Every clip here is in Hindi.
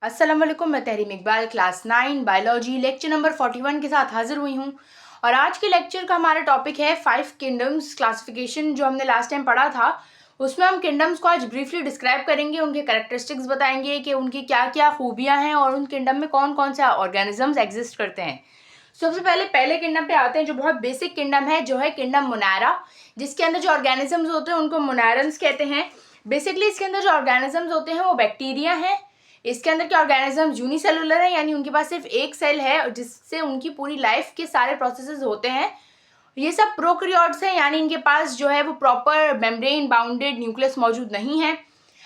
अस्सलाम वालेकुम। मैं Tahreem Iqbal class 9 biology lecture number 41 के साथ हाजिर हुई हूँ। और आज के लेक्चर का हमारा टॉपिक है 5 किंगडम्स क्लासिफिकेशन। जो हमने लास्ट टाइम पढ़ा था उसमें हम किंगडम्स को आज ब्रीफली डिस्क्राइब करेंगे, उनके कैरेक्टरिस्टिक्स बताएंगे कि उनकी क्या क्या खूबियाँ हैं और उन किंगडम में कौन कौन से ऑर्गेनिजम्स एग्जिस्ट करते हैं। सबसे पहले किंगडम पे आते हैं जो बहुत बेसिक किंगडम है, जो है किंगडम मोनारा, जिसके अंदर जो ऑर्गेनिजम्स होते हैं उनको मोनारन्स कहते हैं। बेसिकली इसके अंदर जो ऑर्गेनिजम्स होते हैं वो बैक्टीरिया हैं। इसके अंदर के ऑर्गेनिज्म यूनिसेलुलर है, यानी उनके पास सिर्फ एक सेल है जिससे उनकी पूरी लाइफ के सारे प्रोसेसेस होते हैं। ये सब प्रोकैरियोट्स हैं, यानी इनके पास जो है वो प्रॉपर मेम्ब्रेन बाउंडेड न्यूक्लियस मौजूद नहीं है।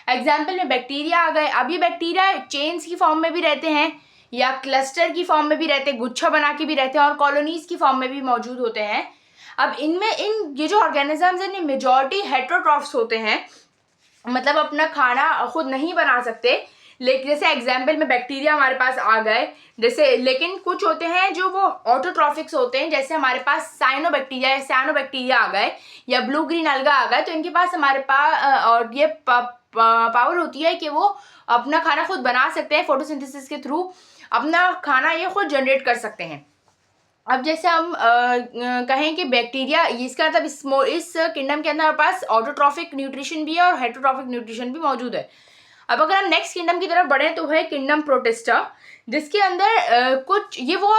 एग्जाम्पल में बैक्टीरिया आ गए। अब ये बैक्टीरिया चेन्स की फॉर्म में भी रहते हैं या क्लस्टर की फॉर्म में भी रहते हैं, गुच्छा बना के भी रहते हैं और कॉलोनीज की फॉर्म में भी मौजूद होते हैं। अब इनमें ये जो ऑर्गेनिजम्स हैं मेजॉरिटी हेटेरोट्रॉफ्स होते हैं, मतलब अपना खाना खुद नहीं बना सकते। लेकिन जैसे एग्जाम्पल में बैक्टीरिया हमारे पास आ गए जैसे, लेकिन कुछ होते हैं जो वो ऑटोट्रॉफिक्स होते हैं, जैसे हमारे पास साइनोबैक्टीरिया या साइनोबैक्टीरिया आ गए या ब्लू ग्रीन अलगा आ गए। तो इनके पास हमारे पास और ये पावर होती है कि वो अपना खाना खुद बना सकते हैं, फोटोसिंथेसिस के थ्रू अपना खाना ये खुद जनरेट कर सकते हैं। अब जैसे हम कहें कि बैक्टीरिया, इसका मतलब इस किंगडम के अंदर हमारे पास ऑटोट्रॉफिक न्यूट्रिशन भी है और हेटेरोट्रॉफिक न्यूट्रिशन भी मौजूद है। अब अगर हम नेक्स्ट किंगडम की तरफ बढ़े तो है किंगडम प्रोटिस्टा, जिसके अंदर कुछ ये वो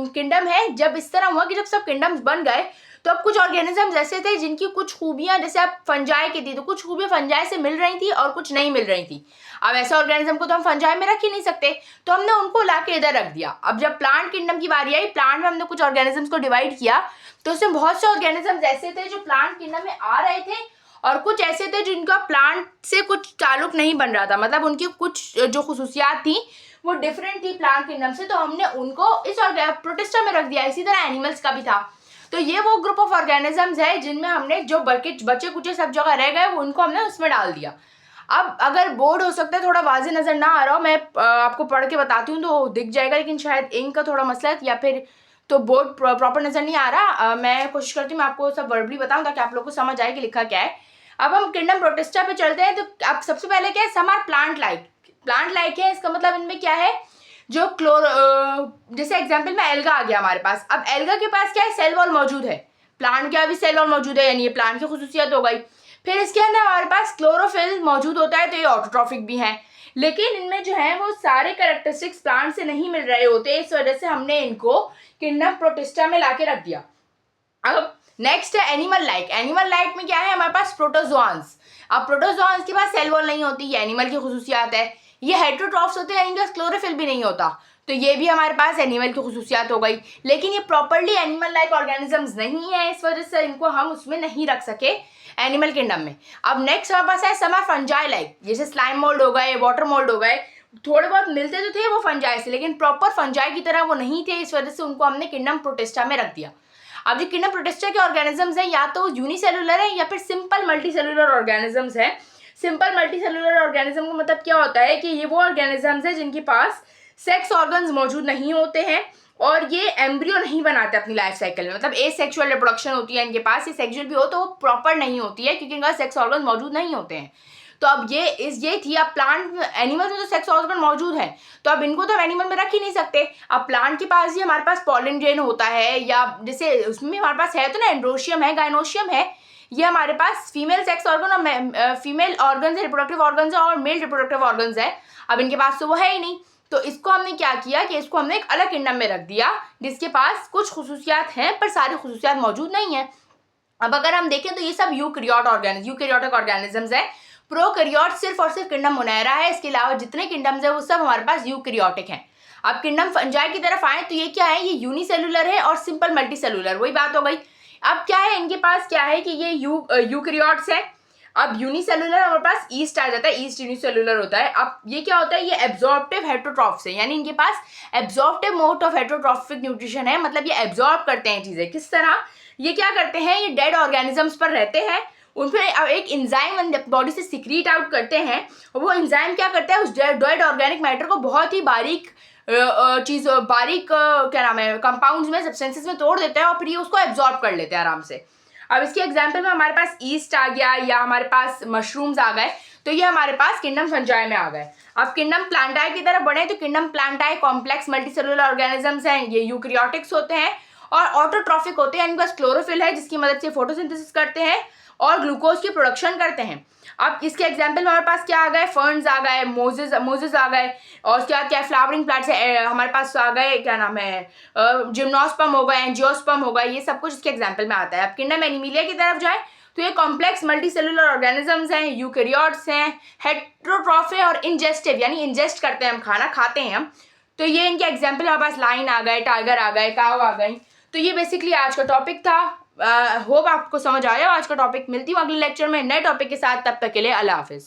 किंगडम है जब इस तरह हुआ कि जब सब किंगडम्स बन गए तो अब कुछ ऑर्गेनिजम्स ऐसे थे जिनकी कुछ खूबियां, जैसे अब फंजाई की थी तो कुछ खूबियां फंजाई से मिल रही थी और कुछ नहीं मिल रही थी। अब ऐसे ऑर्गेनिज्म को तो हम फंजाई में रख ही नहीं सकते, तो हमने उनको लाके इधर रख दिया। अब जब प्लांट किंगडम की बारी आई, प्लांट में हमने कुछ ऑर्गेनिजम्स को डिवाइड किया तो उसमें बहुत से ऑर्गेनिजम्स ऐसे थे जो प्लांट किंगडम में आ रहे थे और कुछ ऐसे थे जिनका प्लांट से कुछ ताल्लुक नहीं बन रहा था, मतलब उनकी कुछ जो खुसूसियात थी वो डिफरेंट थी प्लांट किंगडम से, तो हमने उनको इस प्रोटिस्टा में रख दिया। इसी तरह एनिमल्स का भी था। तो ये वो ग्रुप ऑफ ऑर्गेनिजम्स है जिनमें हमने जो बचे कुचे सब जगह रह गए उनको हमने उसमें डाल दिया। अब अगर बोर्ड हो सकता है थोड़ा वाजे नजर ना आ रहा हो, मैं आपको पढ़ के बताती हूँ तो दिख जाएगा, लेकिन शायद इंक का थोड़ा मसला है या फिर तो बोर्ड प्रॉपर नजर नहीं आ रहा। मैं कोशिश करती हूँ मैं आपको सब वर्बली बताऊँ ताकि आप लोग को समझ आए कि लिखा क्या है। अब हम किंगडम प्रोटिस्टा पे चलते हैं। तो अब सबसे पहले क्या है, सम आर प्लांट लाइक है। इसका मतलब इनमें क्या है, जो जैसे एग्जांपल में एल्गा आ गया हमारे पास। अब एल्गा के पास क्या है, सेल वॉल मौजूद है। प्लांट का भी सेल वॉल मौजूद है, यानी ये प्लांट की खुसूसियत हो गई। फिर इसके अंदर हमारे पास क्लोरोफिल मौजूद होता है, तो ये ऑटोट्रॉफिक भी है। लेकिन इनमें जो है वो सारे कैरेक्टरिस्टिक्स प्लांट से नहीं मिल रहे होते, इस वजह से हमने इनको किंगडम प्रोटिस्टा में लाके रख दिया। अब नेक्स्ट है एनिमल लाइक में क्या है हमारे पास, प्रोटोजोआंस। अब प्रोटोजोआंस के पास सेल वॉल नहीं होती, ये एनिमल की खुसूसियात है। ये हेटेरोट्रॉफ्स होते हैं, इनके पास क्लोरोफिल भी नहीं होता, तो ये भी हमारे पास एनिमल की खुसूसियात हो गई। लेकिन ये प्रॉपरली एनिमल लाइक ऑर्गेनिजम्स नहीं है, इस वजह से इनको हम उसमें नहीं रख सके एनिमल किंगडम में। अब नेक्स्ट हमारे पास है सम आर फंजाई लाइक, जैसे स्लाइम मोल्ड हो गए, वाटर मोल्ड हो गए। थोड़े बहुत मिलते तो थे वो फंजाई से, लेकिन प्रॉपर फंजाई की तरह वो नहीं थे, इस वजह से उनको हमने किंगडम प्रोटिस्टा में रख दिया। अब जो किंगडम प्रोटिस्टा के ऑर्गेनिजम्स हैं या तो यूनिसेलुलर है या फिर सिंपल मल्टीसेलुलर ऑर्गेनिजम्स हैं। सिंपल मल्टीसेलुलर ऑर्गेनिज्म का मतलब क्या होता है कि ये वो ऑर्गेनिजम्स हैं जिनके पास सेक्स ऑर्गन्स मौजूद नहीं होते हैं और ये एम्ब्रियो नहीं बनाते अपनी लाइफ साइकिल में, मतलब एसेक्सुअल रिप्रोडक्शन होती है इनके पास। ये सेक्सुअल भी हो तो वो प्रॉपर नहीं होती है क्योंकि इनका सेक्स ऑर्गन मौजूद नहीं होते हैं। तो अब ये थी। अब प्लांट एनिमल में तो सेक्स ऑर्गन मौजूद है, तो अब इनको तो एनिमल में रख ही नहीं सकते। अब प्लांट के पास ही हमारे पास पॉलन ग्रेन होता है, या जैसे उसमें भी हमारे पास है तो ना, एंड्रोशियम है, गाइनोशियम है। ये हमारे पास फीमेल सेक्स ऑर्गन और फीमेल ऑर्गन्स रिप्रोडक्टिव ऑर्गन्स और मेल रिप्रोडक्टिव ऑर्गन्स है। अब इनके पास तो वो है ही नहीं, तो इसको हमने क्या किया कि इसको हमने एक अलग किंगडम में रख दिया जिसके पास कुछ खुसूसियात हैं पर सारी खुसूसियात मौजूद नहीं है। अब अगर हम देखें तो ये सब यूकैरियोटिक ऑर्गेनिजम्स है। प्रोकैरियोट सिर्फ और सिर्फ किंगडम मोनेरा है, इसके अलावा जितने किंगडम्स है वो सब हमारे पास यूकैरियोटिक हैं। अब किंगडम फंजाई की तरफ आए तो ये क्या है, ये यूनिसेलुलर है और सिंपल मल्टीसेलुलर, वही बात हो गई। अब क्या है, इनके पास क्या है कि ये यूकैरियोट्स है। अब यूनिसेलुलर हमारे पास ईस्ट आ जाता है, ईस्ट यूनिसेलुलर होता है। अब ये क्या होता है, ये एब्जॉर्प्टिव हेटेरोट्रॉफ्स है, यानी इनके पास absorptive mode of heterotrophic nutrition है, मतलब ये एब्जॉर्ब करते हैं चीजें। किस तरह, ये क्या करते हैं, ये डेड ऑर्गेनिजम्स पर रहते हैं, उन पर एक इंजाइम बॉडी से सिक्रीट आउट करते हैं। वो इंजाइम क्या करता है, उस डेड ऑर्गेनिक मैटर को बहुत ही बारीक क्या नाम है, कंपाउंड्स में, सब्सटेंसेस में तोड़ देते हैं और फिर ये उसको एब्जॉर्ब कर लेते हैं आराम से। अब इसके एग्जाम्पल में हमारे पास ईस्ट आ गया या हमारे पास मशरूम्स आ गए, तो ये हमारे पास किंगडम फंजाई में आ गए। अब किंगडम प्लांटाई की तरफ बढ़े तो किंगडम प्लांटाई कॉम्प्लेक्स मल्टीसेलुलर ऑर्गेनिजम्स हैं, ये यूकैरियोटिक्स होते हैं और ऑटोट्रॉफिक होते हैं। इनके पास क्लोरोफिल है जिसकी मदद से फोटोसिंथेसिस करते हैं और ग्लूकोज की प्रोडक्शन करते हैं। अब इसके एग्जाम्पल में हमारे पास क्या आ गए, फर्न्स आ गए, मोजेस आ गए, और उसके बाद क्या फ्लावरिंग प्लांट्स है हमारे पास आ गए, क्या नाम है, जिम्नोस्पर्म हो गए, एंजियोस्पर्म हो गए, ये सब कुछ इसके एग्जाम्पल में आता है। अब किंगडम एनिमिलिया की तरफ जाए तो ये कॉम्प्लेक्स मल्टीसेलुलर ऑर्गेनिजम्स हैं, यूकैरियोट्स हैं, हेटेरोट्रॉफ है और इंजेस्टिव यानी इंजेस्ट करते हैं, हम खाना खाते हैं हम। तो ये इनके एग्जाम्पल हमारे पास लाइन आ गए, टाइगर आ गए, काव आ गई। तो ये बेसिकली आज का टॉपिक था। होप आपको समझ आया आज का टॉपिक। मिलती हूँ अगले लेक्चर में नए टॉपिक के साथ, तब तक के लिए अल्लाह हाफिज़।